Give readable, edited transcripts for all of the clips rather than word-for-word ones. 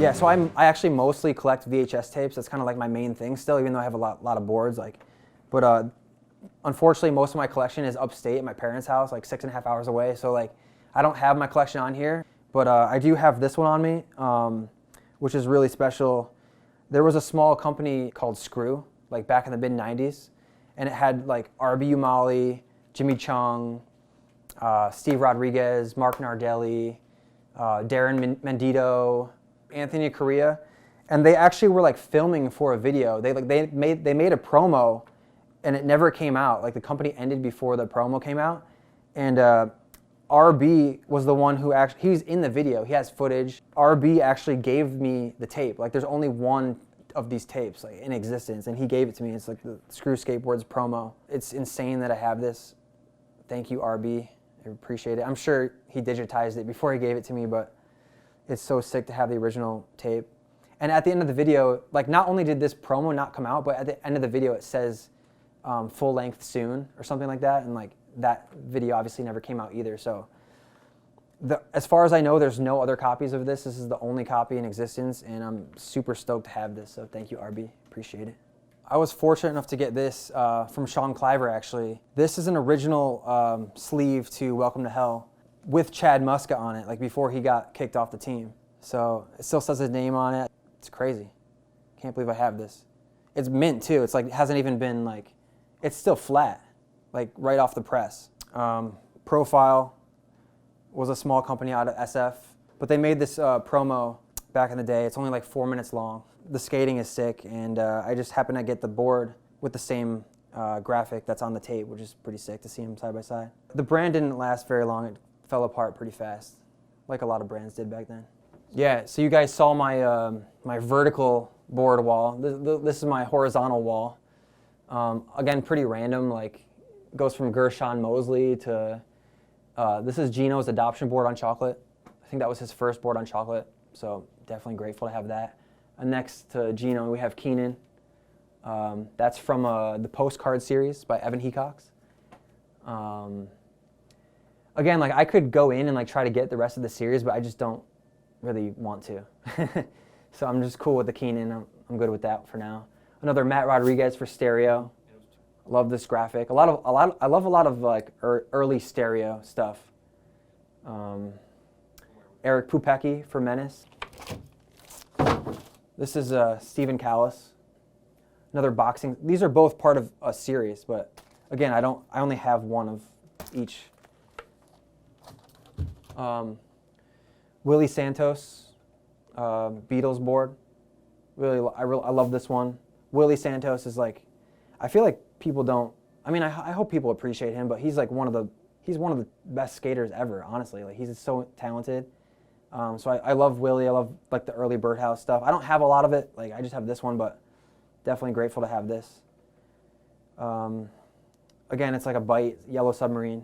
Yeah, so I actually mostly collect VHS tapes. That's kind of like my main thing still, even though I have a lot of boards. But unfortunately, most of my collection is upstate at my parents' house, like 6.5 hours away. So like, I don't have my collection on here, but I do have this one on me, which is really special. There was a small company called Screw, like back in the mid-90s, and it had like RB Umali, Jimmy Chung, Steve Rodriguez, Mark Nardelli, Darren Mendito, Anthony Correa, and they actually were like filming for a video. They made a promo, and it never came out. Like the company ended before the promo came out, and RB was the one who actually, he's in the video. He has footage. RB actually gave me the tape. Like there's only one of these tapes like in existence, and he gave it to me. It's like the Screw Skateboards promo. It's insane that I have this. Thank you, RB. I appreciate it. I'm sure he digitized it before he gave it to me, but it's so sick to have the original tape. And at the end of the video, like not only did this promo not come out, but at the end of the video it says full length soon or something like that. And like that video obviously never came out either. So as far as I know, there's no other copies of this. This is the only copy in existence, and I'm super stoked to have this. So thank you, RB. Appreciate it. I was fortunate enough to get this from Sean Cliver, actually. This is an original sleeve to Welcome to Hell with Chad Muska on it, like before he got kicked off the team. So it still says his name on it. It's crazy. Can't believe I have this. It's mint too. It's like, it hasn't even been like, it's still flat, like right off the press. Profile was a small company out of SF, but they made this promo back in the day. It's only like 4 minutes long. The skating is sick, and I just happened to get the board with the same graphic that's on the tape, which is pretty sick to see them side by side. The brand didn't last very long. It fell apart pretty fast, like a lot of brands did back then. Yeah, so you guys saw my, my vertical board wall. This is my horizontal wall. Again, pretty random, like goes from Gershon Mosley to, this is Gino's adoption board on chocolate. I think that was his first board on chocolate, so definitely grateful to have that. Next to Gino, we have Keenan. That's from the Postcard series by Evan Hecox. Again, like I could go in and like try to get the rest of the series, but I just don't really want to. So I'm just cool with the Keenan. I'm good with that for now. Another Matt Rodriguez for stereo. Love this graphic. I love a lot of like early stereo stuff. Eric Pupecki for Menace. This is Stephen Callis. Another boxing. These are both part of a series, but again, I only have one of each. Willie Santos, Beatles board. I love this one. Willie Santos is like, I feel like people don't. I mean, I hope people appreciate him, but he's like one of the best skaters ever. Honestly, like he's so talented. So I love Willie. I love like the early Birdhouse stuff. I don't have a lot of it. Like I just have this one, but definitely grateful to have this. Again, it's like a bite, Yellow Submarine.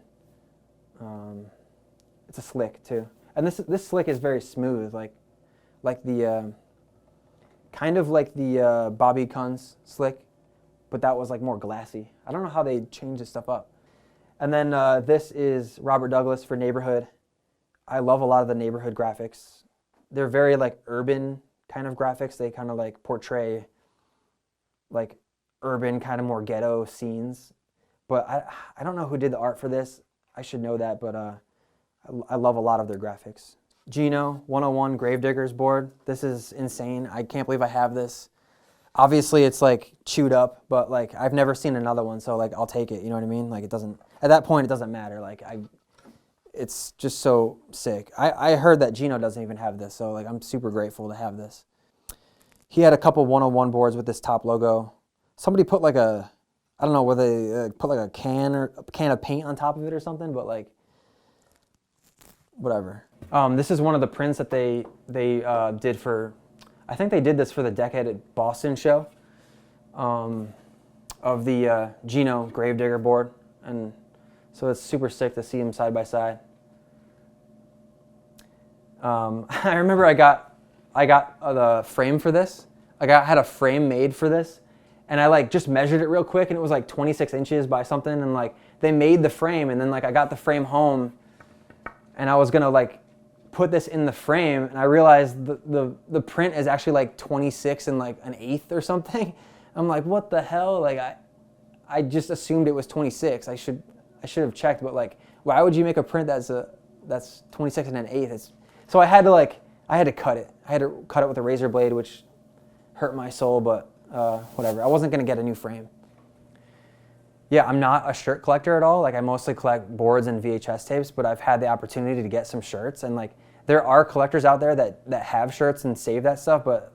It's a slick too, and this slick is very smooth, like the kind of like the Bobby Kunz slick, but that was like more glassy. I don't know how they changed this stuff up. And then this is Robert Douglas for Neighborhood. I love a lot of the Neighborhood graphics. They're very like urban kind of graphics. They kind of like portray like urban, kind of more ghetto scenes. But I don't know who did the art for this. I should know that, but I love a lot of their graphics. Gino 101 Gravediggaz board. This is insane. I can't believe I have this. Obviously it's like chewed up, but like I've never seen another one, so like I'll take it, you know what I mean? Like it doesn't, at that point it doesn't matter. Like it's just so sick. I heard that Gino doesn't even have this, so like I'm super grateful to have this. He had a couple 101 boards with this top logo. Somebody put like a, I don't know where they put like a can of paint on top of it or something, but like whatever. This is one of the prints that they did for, I think they did this for the Decade at Boston show, of the Gino Gravedigger board, and so it's super sick to see them side by side. I remember I got the frame for this. Had a frame made for this, and I like just measured it real quick, and it was like 26 inches by something, and like they made the frame, and then like I got the frame home, and I was gonna like put this in the frame, and I realized the print is actually like 26 and like 1/8 or something. I'm like, what the hell? Like I just assumed it was 26. I should have checked, but like, why would you make a print that's 26 and 1/8? So I had to cut it. I had to cut it with a razor blade, which hurt my soul, but whatever. I wasn't gonna get a new frame. Yeah, I'm not a shirt collector at all. Like, I mostly collect boards and VHS tapes, but I've had the opportunity to get some shirts, and like, there are collectors out there that have shirts and save that stuff, but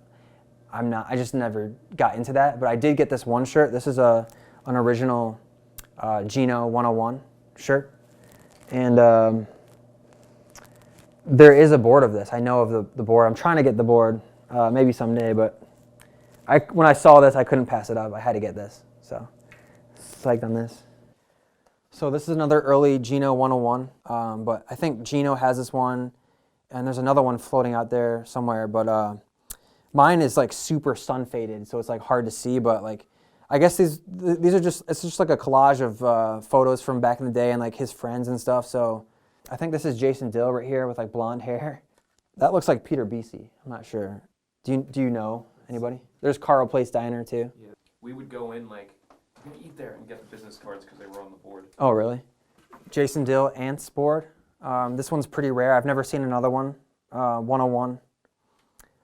I'm not. I just never got into that. But I did get this one shirt. This is an original Gino 101 shirt, and there is a board of this. I know of the board. I'm trying to get the board, maybe someday, but when I saw this, I couldn't pass it up. I had to get this, so psyched on this. So this is another early Gino 101, but I think Gino has this one, and there's another one floating out there somewhere, but mine is like super sun faded, so it's like hard to see, but like, I guess these are it's just like a collage of photos from back in the day and like his friends and stuff. So I think this is Jason Dill right here with like blonde hair. That looks like Peter Beastie. I'm not sure. Do you know anybody? There's Carl Place Diner too. Yeah, we would go in like, we're gonna eat there and get the business cards because they were on the board. Oh really? Jason Dill Ants board. This one's pretty rare. I've never seen another one. 101.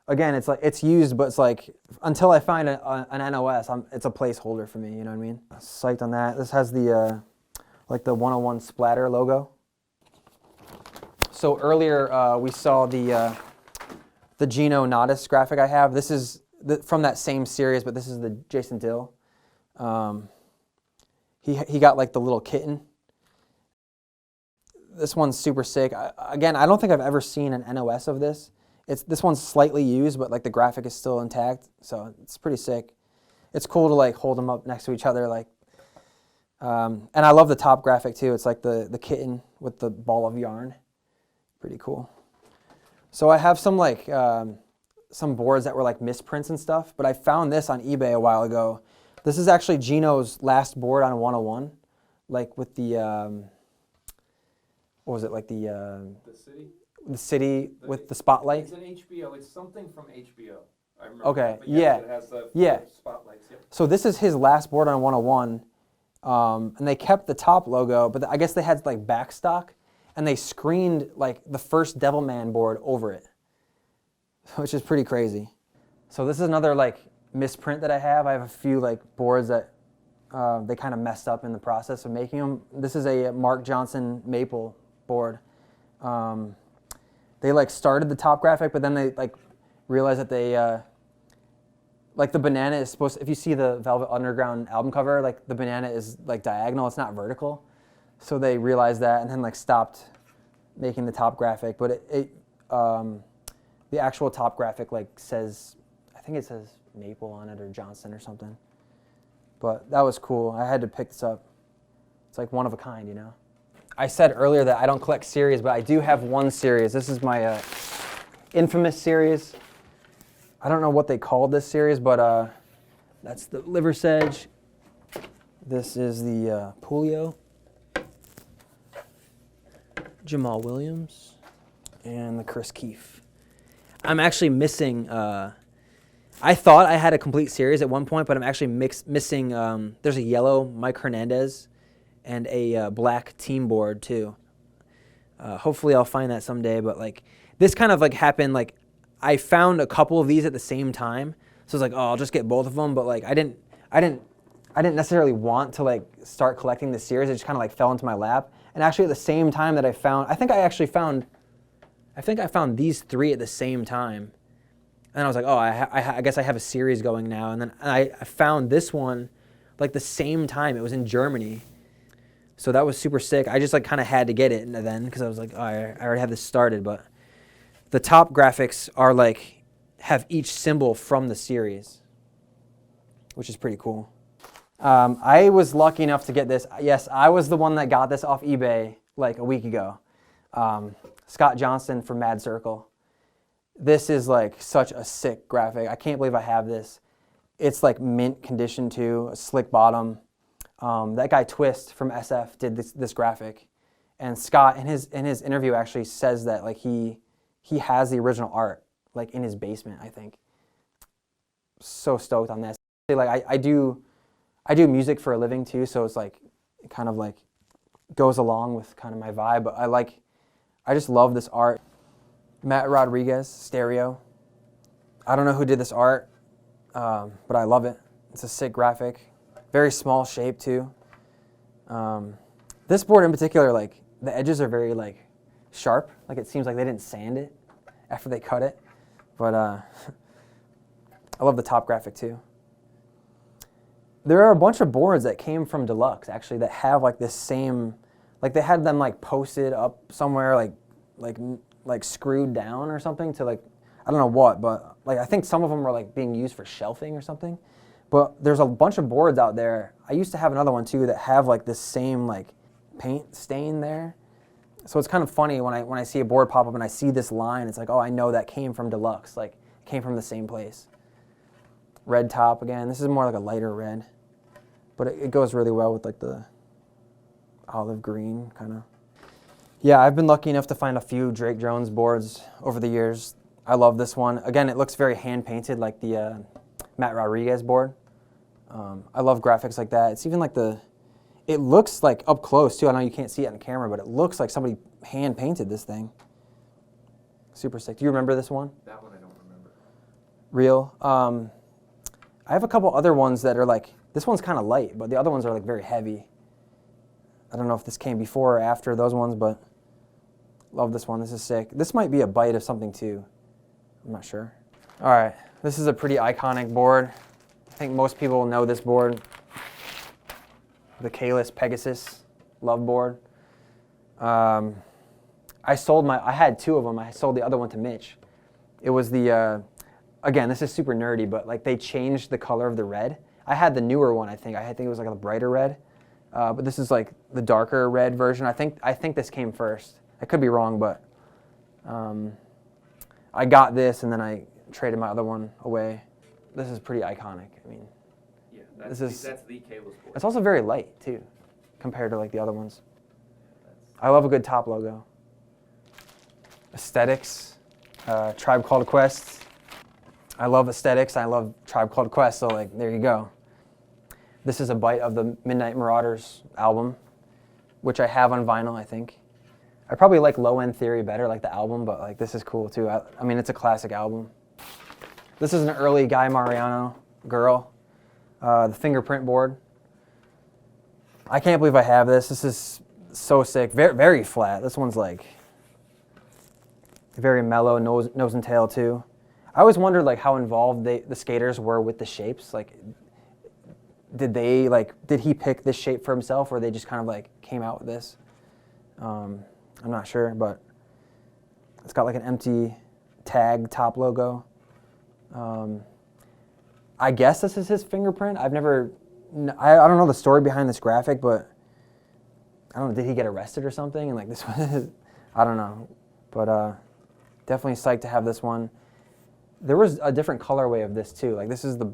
Again, it's like it's used, but it's like until I find an NOS, it's a placeholder for me. You know what I mean? Psyched on that. This has the like the 101 splatter logo. So earlier we saw the Gino Iannucci graphic I have. This is from that same series, but this is the Jason Dill. He got like the little kitten. This one's super sick. Again, I don't think I've ever seen an NOS of this. This one's slightly used, but like the graphic is still intact, so it's pretty sick. It's cool to like hold them up next to each other, like. And I love the top graphic too. It's like the kitten with the ball of yarn. Pretty cool. So I have some like some boards that were like misprints and stuff, but I found this on eBay a while ago. This is actually Gino's last board on 101, like with the what was it, like the city? The city with the spotlight. It's an HBO. It's something from HBO. I remember. Okay. But yes, it has the spotlights. Yep. So this is his last board on 101, and they kept the top logo, but I guess they had like backstock, and they screened like the first Devilman board over it, which is pretty crazy. So this is another like misprint that I have. I have a few like boards that they kind of messed up in the process of making them. This is a Mark Johnson maple board. They like started the top graphic, but then they like realized that they like the banana is supposed to, if you see the Velvet Underground album cover, like the banana is like diagonal, it's not vertical. So they realized that and then like stopped making the top graphic, but the actual top graphic like says, I think it says Maple on it or Johnson or something. But that was cool. I had to pick this up. It's like one of a kind, you know? I said earlier that I don't collect series, but I do have one series. This is my infamous series. I don't know what they called this series, but that's the Liver Sedge. This is the Pulio, Jamal Williams, and the Chris Keefe. I'm actually missing, I thought I had a complete series at one point, but I'm actually missing, there's a yellow Mike Hernandez and a black team board too. Hopefully I'll find that someday, but like this kind of like happened, like I found a couple of these at the same time. So I was like, oh, I'll just get both of them, but like I didn't necessarily want to like start collecting this series. It just kind of like fell into my lap. And actually at the same time that I found these three at the same time. And I was like, oh, I guess I have a series going now. And then I found this one like the same time. It was in Germany. So that was super sick. I just like kind of had to get it then because I was like, oh, I already have this started. But the top graphics are like, have each symbol from the series, which is pretty cool. I was lucky enough to get this. Yes, I was the one that got this off eBay like a week ago. Scott Johnston from Mad Circle. This is like such a sick graphic. I can't believe I have this. It's like mint condition too, a slick bottom. That guy Twist from SF did this graphic, and Scott in his interview actually says that like he he has the original art like in his basement, I think. So stoked on this. Like I do music for a living too, so it's like it kind of like goes along with kind of my vibe. But I just love this art. Matt Rodriguez stereo. I don't know who did this art, but I love it. It's a sick graphic. Very small shape too. This board in particular, like the edges are very like sharp. Like it seems like they didn't sand it after they cut it. But I love the top graphic too. There are a bunch of boards that came from Deluxe actually that have like this same, like they had them like posted up somewhere like screwed down or something to like, I don't know what, but like I think some of them were like being used for shelving or something. But there's a bunch of boards out there. I used to have another one too that have like this same like paint stain there. So it's kind of funny when I see a board pop up and I see this line, it's like, oh, I know that came from Deluxe, like it came from the same place. Red top again. This is more like a lighter red, but it goes really well with like the olive green kind of. Yeah, I've been lucky enough to find a few Drake Jones boards over the years. I love this one. Again, it looks very hand painted like the Matt Rodriguez board. I love graphics like that. It's even like it looks like up close too. I know you can't see it on camera, but it looks like somebody hand painted this thing. Super sick. Do you remember this one? That one I don't remember. Real. I have a couple other ones that are like, this one's kind of light, but the other ones are like very heavy. I don't know if this came before or after those ones, but love this one. This is sick. This might be a bite of something too. I'm not sure. All right, this is a pretty iconic board. I think most people know this board. The Kalis Pegasus Love board. I had two of them. I sold the other one to Mitch. It was the, again, this is super nerdy, but like they changed the color of the red. I had the newer one, I think. I think it was like a brighter red. But this is like the darker red version. I think this came first. I could be wrong, but I got this and then I traded my other one away. This is pretty iconic. I mean, yeah, that's the Kalis board. It's also very light too, compared to like the other ones. I love a good top logo. Aesthetics, Tribe Called Quest. I love aesthetics. I love Tribe Called Quest. So like, there you go. This is a bite of the Midnight Marauders album, which I have on vinyl, I think. I probably like Low End Theory better, like the album, but like this is cool too. I mean, it's a classic album. This is an early Guy Mariano Girl, the fingerprint board. I can't believe I have this. This is so sick. Very, very flat. This one's like very mellow, nose and tail too. I always wondered like how involved the skaters were with the shapes. Like, did he pick this shape for himself, or they just kind of like came out with this? I'm not sure, but it's got like an empty tag top logo. I guess this is his fingerprint. I don't know the story behind this graphic, but I don't know, did he get arrested or something? And like this one, I don't know, but definitely psyched to have this one. There was a different colorway of this too. Like this is the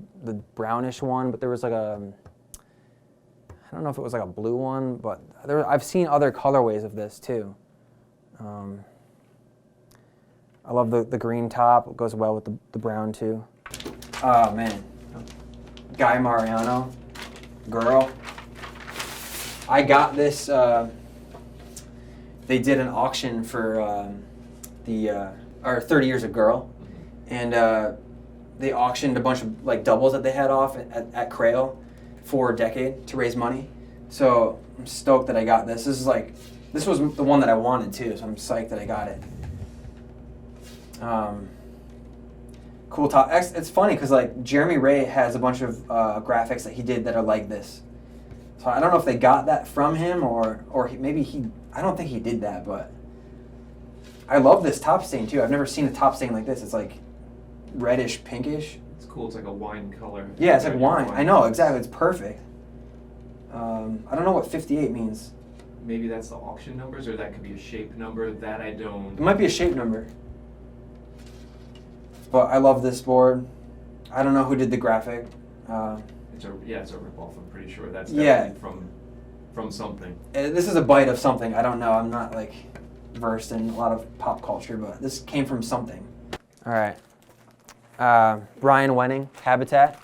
brownish one, but there was like I don't know if it was like a blue one, but I've seen other colorways of this too. I love the green top. It goes well with the brown too. Oh man, Guy Mariano Girl. I got this. They did an auction for 30 Years of Girl. And they auctioned a bunch of like doubles that they had off at Grail for a decade to raise money. So I'm stoked that I got this. This was the one that I wanted too, so I'm psyched that I got it. Cool top. It's funny because like Jeremy Wray has a bunch of graphics that he did that are like this. So I don't know if they got that from him or I don't think he did that, but I love this top stain too. I've never seen a top stain like this. It's like reddish pinkish. It's cool. It's like a wine color. Yeah, it's like wine. I know, exactly. It's perfect. I don't know what 58 means. Maybe that's the auction numbers, or that could be a shape number. That I don't. It might be a shape number. But I love this board. I don't know who did the graphic. It's a ripoff. I'm pretty sure that's definitely from something. This is a bite of something. I don't know. I'm not like versed in a lot of pop culture, but this came from something. All right. Brian Wenning, Habitat.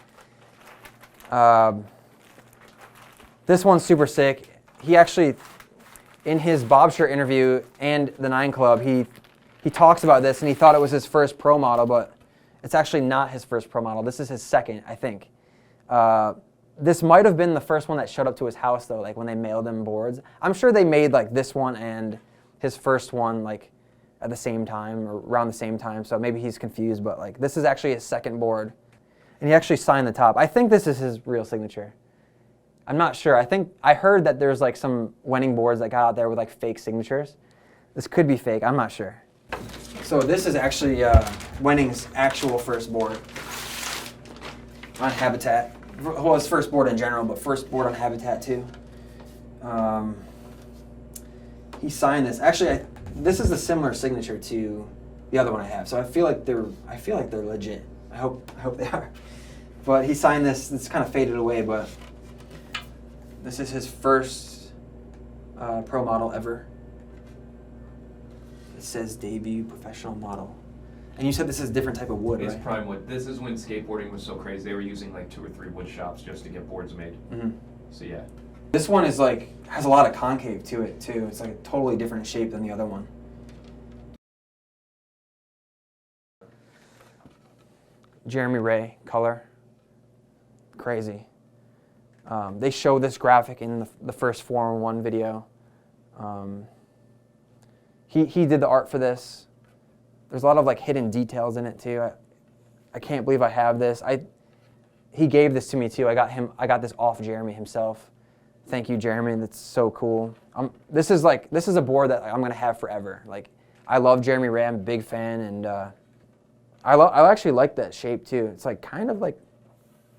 This one's super sick. He actually, in his Bob Shirt interview and the 9 Club, he talks about this and he thought it was his first pro model, but it's actually not his first pro model. This is his second, I think. This might have been the first one that showed up to his house though, like when they mailed him boards. I'm sure they made like this one and his first one like at the same time or around the same time, so maybe he's confused, but like this is actually his second board. And he actually signed the top. I think this is his real signature. I'm not sure. I heard that there's like some Wenning boards that got out there with like fake signatures. This could be fake, I'm not sure. So this is actually Wenning's actual first board on Habitat. Well, his first board in general, but first board on Habitat too. He signed this. Actually, this is a similar signature to the other one I have. So I feel like they're legit. I hope they are. But he signed this. It's kind of faded away, but this is his first pro model ever. It says debut professional model. And you said this is a different type of wood, It's right? prime wood. This is when skateboarding was so crazy. They were using like 2 or 3 wood shops just to get boards made. Mm-hmm. So yeah. This one is like, has a lot of concave to it too. It's like a totally different shape than the other one. Jeremy Wray, color. Crazy. They show this graphic in the first 4-in-1 video. He did the art for this. There's a lot of like hidden details in it too. I can't believe I have this. He gave this to me too. I got this off Jeremy himself. Thank you, Jeremy. That's so cool. This is a board that I'm gonna have forever. Like, I love Jeremy Wray. I'm a big fan, and I actually like that shape too. It's like kind of like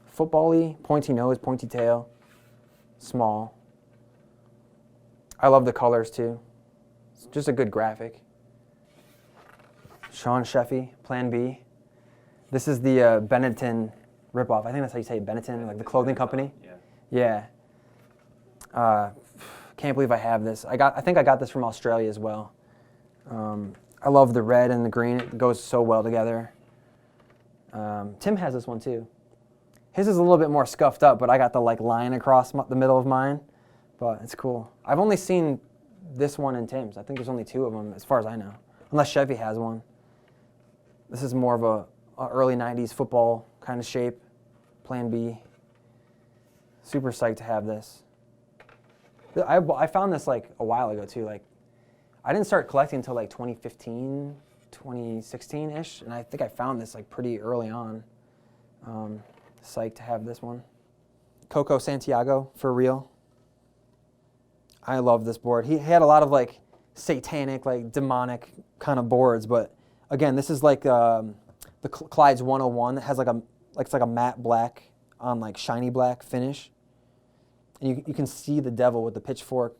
football-y, pointy nose, pointy tail, small. I love the colors too. It's just a good graphic. Sean Sheffy, Plan B. This is the Benetton ripoff. I think that's how you say it, Benetton, like the clothing company. Yeah. Yeah. Can't believe I have this. I think I got this from Australia as well. I love the red and the green. It goes so well together. Tim has this one too. His is a little bit more scuffed up, but I got the like line across the middle of mine. But it's cool. I've only seen this one in Tim's. I think there's only 2 of them as far as I know, unless Chevy has one. This is more of a early 90s football kind of shape. Plan B. Super psyched to have this. I found this like a while ago too. Like, I didn't start collecting until like 2015, 2016-ish, and I think I found this like pretty early on. Psyched to have this one. Coco Santiago, for real. I love this board. He had a lot of like satanic, like demonic kind of boards, but again, this is like the Clyde's 101 that has like it's like a matte black on like shiny black finish. And you can see the devil with the pitchfork.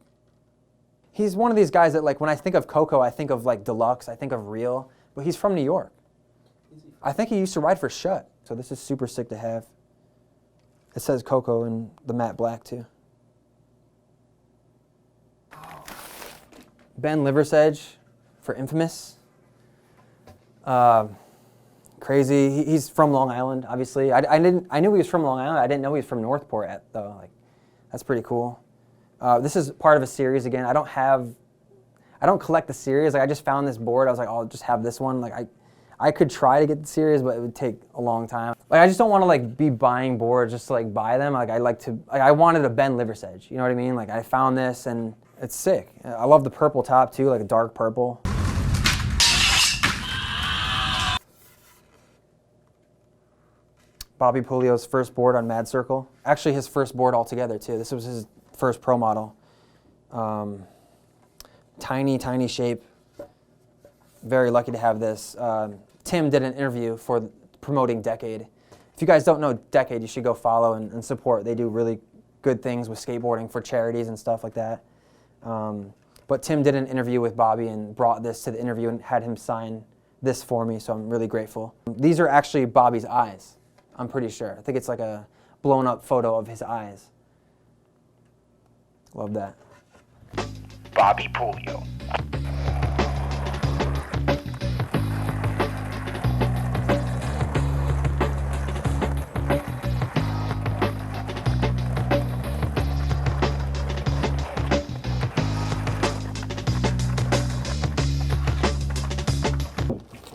He's one of these guys that like when I think of Coco, I think of like deluxe, I think of real, but he's from New York. I think he used to ride for Shutt, so this is super sick to have. It says Coco in the matte black too. Ben Liversedge for Infamous. Crazy. He's from Long Island, obviously. I knew he was from Long Island. I didn't know he was from Northport though. Like, that's pretty cool. This is part of a series again. I don't collect the series. Like, I just found this board. I was like, oh, I'll just have this one. Like, I could try to get the series, but it would take a long time. Like, I just don't want to like be buying boards just to like buy them. Like, I wanted a Ben Liversedge. You know what I mean? Like, I found this and it's sick. I love the purple top too, like a dark purple. Bobby Puglio's first board on Mad Circle. Actually, his first board altogether too. This was his first pro model. Tiny, tiny shape. Very lucky to have this. Tim did an interview for promoting Decade. If you guys don't know Decade, you should go follow and support. They do really good things with skateboarding for charities and stuff like that. But Tim did an interview with Bobby and brought this to the interview and had him sign this for me, so I'm really grateful. These are actually Bobby's eyes, I'm pretty sure. I think it's like a blown up photo of his eyes. Love that. Bobby Puglio.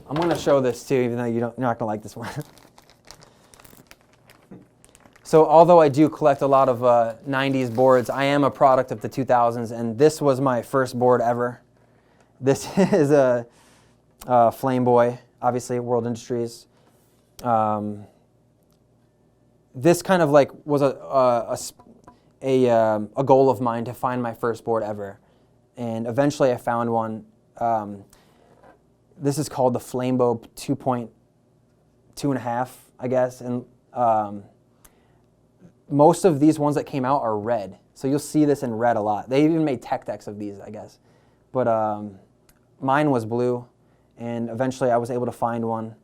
I'm going to show this too, even though you're not going to like this one. So although I do collect a lot of 90s boards, I am a product of the 2000s, and this was my first board ever. This is a Flame Boy, obviously, World Industries. This kind of like was a goal of mine to find my first board ever. And eventually I found one. This is called the Flamebow 2.2.5, I guess. And most of these ones that came out are red. So you'll see this in red a lot. They even made tech decks of these, I guess. But mine was blue, and eventually I was able to find one.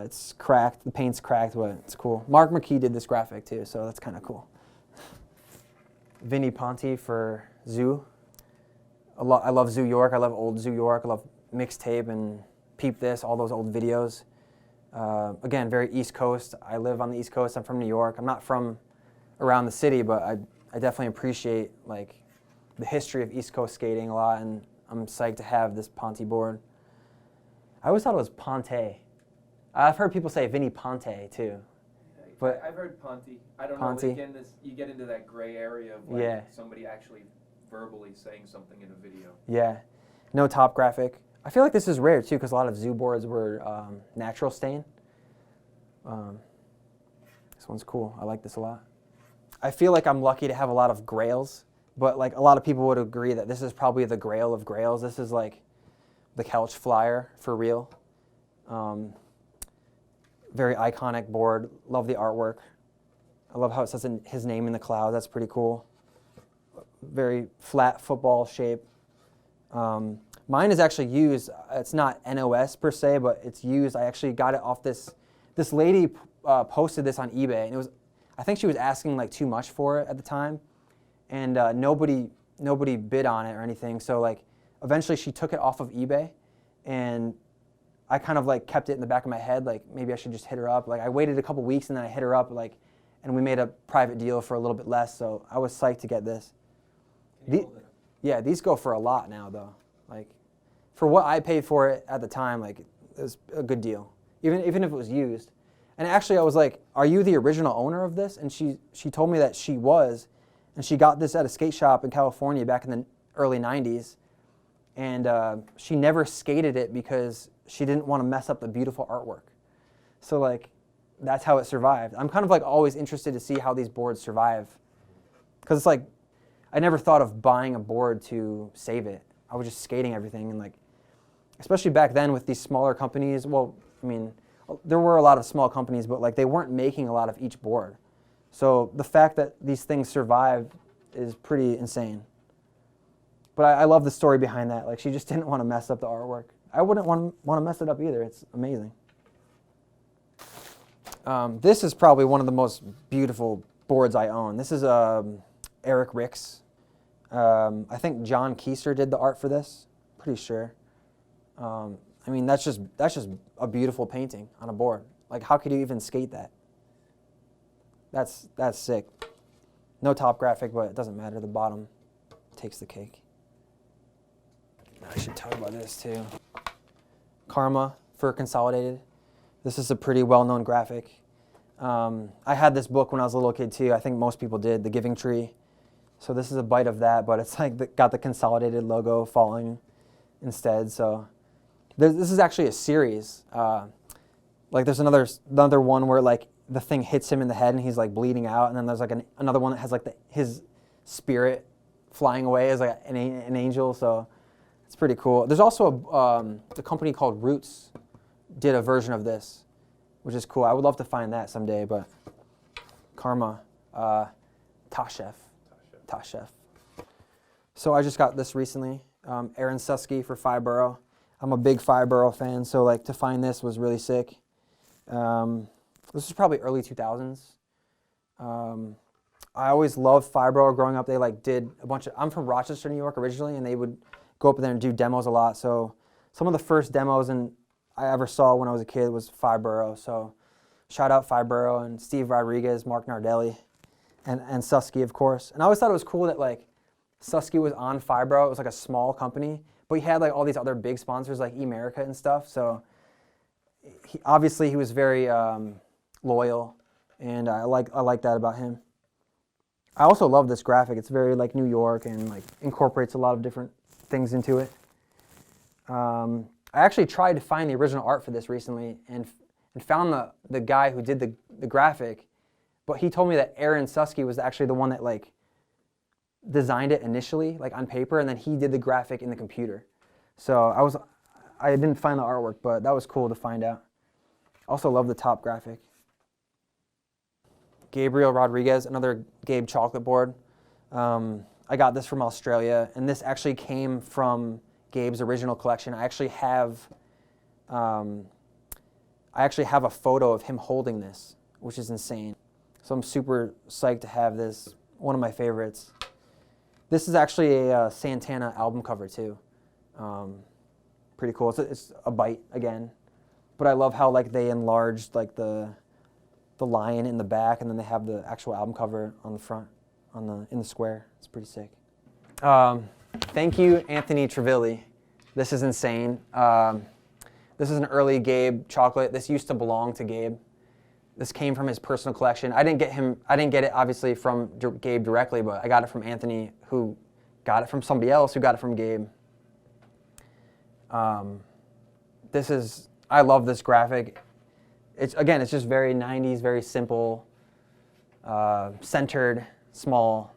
It's cracked, the paint's cracked, but it's cool. Mark McKee did this graphic too, so that's kind of cool. Vinnie Ponti for Zoo. I love Zoo York, I love old Zoo York, I love Mixtape and Peep This, all those old videos. Again, very East Coast. I live on the East Coast, I'm from New York. I'm not from around the city, but I definitely appreciate like the history of East Coast skating a lot, and I'm psyched to have this Ponti board. I always thought it was Ponte. I've heard people say Vinnie Ponte too. But I've heard Ponti. I don't Ponti. know. Again, you get into that gray area of like somebody actually verbally saying something in a video. Yeah. No top graphic. I feel like this is rare too because a lot of Zoo boards were natural stain. This one's cool. I like this a lot. I feel like I'm lucky to have a lot of grails, but like a lot of people would agree that this is probably the grail of grails. This is like the Kelch flyer for real. Very iconic board. Love the artwork. I love how it says his name in the cloud. That's pretty cool. Very flat football shape. Mine is actually used. It's not NOS per se, but it's used. I actually got it off this lady posted this on eBay, and it was, I think she was asking like too much for it at the time, and nobody bid on it or anything. So like eventually she took it off of eBay, and I kind of like kept it in the back of my head, like maybe I should just hit her up. Like I waited a couple weeks and then I hit her up, like, and we made a private deal for a little bit less. So I was psyched to get this. Yeah, these go for a lot now though. Like for what I paid for it at the time, like it was a good deal, even if it was used. And actually I was like, "Are you the original owner of this?" And she told me that she was, and she got this at a skate shop in California back in the early '90s, and she never skated it because she didn't want to mess up the beautiful artwork. So like, that's how it survived. I'm kind of like always interested to see how these boards survive. Because it's like, I never thought of buying a board to save it. I was just skating everything, and like, especially back then with these smaller companies, well, I mean, there were a lot of small companies, but like they weren't making a lot of each board. So the fact that these things survive is pretty insane. But I love the story behind that. Like she just didn't want to mess up the artwork. I wouldn't want to mess it up either. It's amazing. This is probably one of the most beautiful boards I own. This is Eric Ricks. I think John Keister did the art for this. Pretty sure. I mean, that's just a beautiful painting on a board. Like, how could you even skate that? That's sick. No top graphic, but it doesn't matter. The bottom takes the cake. I should talk about this too. Karma for Consolidated. This is a pretty well-known graphic. I had this book when I was a little kid too. I think most people did, The Giving Tree. So this is a bite of that, but it's like got the Consolidated logo falling instead. So this is actually a series. Like there's another one where like the thing hits him in the head and he's like bleeding out, and then there's like another one that has like his spirit flying away as like an angel. So it's pretty cool. There's also a company called Roots did a version of this, which is cool. I would love to find that someday, but Karma, Tashef. So I just got this recently, Aaron Susky for Fireborough. I'm a big Fireborough fan, so like to find this was really sick. This is probably early 2000s. I always loved Fireborough growing up. They like did a bunch of, I'm from Rochester, New York originally, and they would go up there and do demos a lot. So some of the first demos I ever saw when I was a kid was Fireborough. So shout out Fireborough and Steve Rodriguez, Mark Nardelli, and Susky, of course. And I always thought it was cool that like Susky was on Fireborough. It was like a small company, but he had like all these other big sponsors like eMerica and stuff. So obviously he was very loyal, and I like that about him. I also love this graphic. It's very like New York and like incorporates a lot of different things into it. I actually tried to find the original art for this recently and found the guy who did the graphic, but he told me that Aaron Susky was actually the one that like designed it initially, like on paper, and then he did the graphic in the computer. So I didn't find the artwork, but that was cool to find out. Also love the top graphic. Gabriel Rodriguez, another Gabe chocolate board. I got this from Australia, and this actually came from Gabe's original collection. I actually have a photo of him holding this, which is insane. So I'm super psyched to have this. One of my favorites. This is actually a Santana album cover too. Pretty cool. It's a bite again, but I love how like they enlarged like the lion in the back, and then they have the actual album cover on the front, in the square. It's pretty sick. Thank you, Anthony Trevilli. This is insane. This is an early Gabe chocolate. This used to belong to Gabe. This came from his personal collection. I didn't get it obviously from Gabe directly, but I got it from Anthony, who got it from somebody else who got it from Gabe. I love this graphic. It's just very 90s, very simple, centered, small,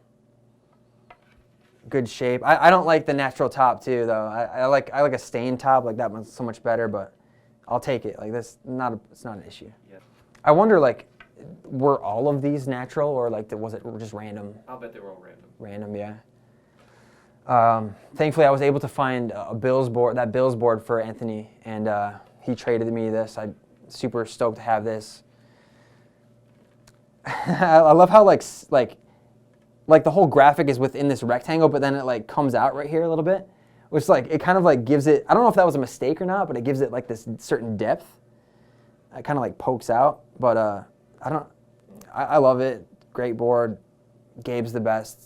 good shape. I don't like the natural top too, though. I like a stained top. Like that one's so much better, but I'll take it. Like this, it's not an issue. Yeah. I wonder, like, were all of these natural, or like was it just random? I'll bet they were all random. Random, yeah. Thankfully, I was able to find that Bills board for Anthony, and he traded me this. I'm super stoked to have this. I love how like the whole graphic is within this rectangle, but then it like comes out right here a little bit, which like it kind of like gives it. I don't know if that was a mistake or not, but it gives it like this certain depth. It kind of like pokes out, but I love it. Great board. Gabe's the best.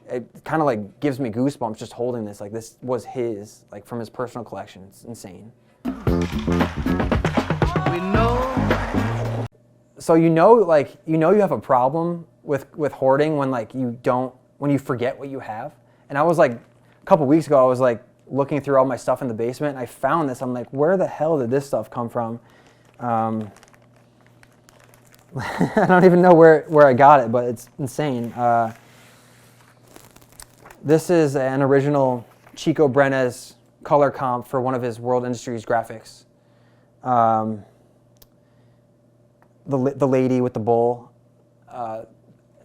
It kind of like gives me goosebumps just holding this. Like this was his, like from his personal collection. It's insane. We know. So you have a problem with hoarding when you forget what you have. And I was like, a couple weeks ago, I was like looking through all my stuff in the basement, and I found this. I'm like, where the hell did this stuff come from? I don't even know where I got it, but it's insane. This is an original Chico Brenes color comp for one of his World Industries graphics. The lady with the bull. I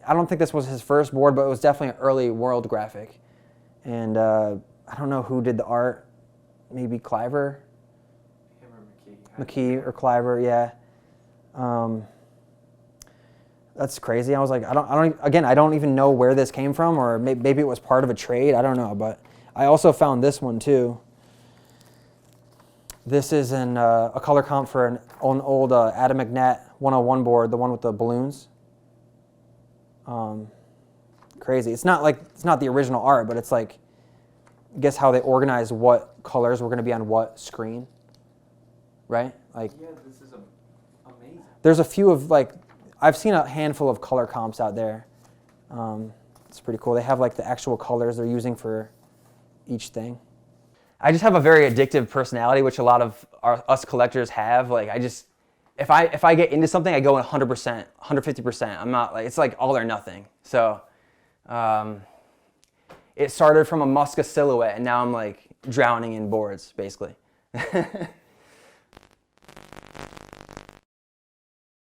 don't think this was his first board, but it was definitely an early World graphic. And I don't know who did the art. Maybe Cliver? Him or McKee or Cliver, yeah. That's crazy. I was like, I don't even know where this came from, or maybe it was part of a trade. I don't know, but I also found this one too. This is a color comp for an old Adam McNatt 101 board, the one with the balloons. Crazy. It's not the original art, but it's like, guess how they organized what colors were going to be on what screen, right? Like, yeah, this is amazing. There's a few of like, I've seen a handful of color comps out there. It's pretty cool. They have like the actual colors they're using for each thing. I just have a very addictive personality, which a lot of us collectors have. Like if I get into something, I go 100%, 150%. I'm not like, it's like all or nothing. So it started from a Musca silhouette, and now I'm like drowning in boards, basically.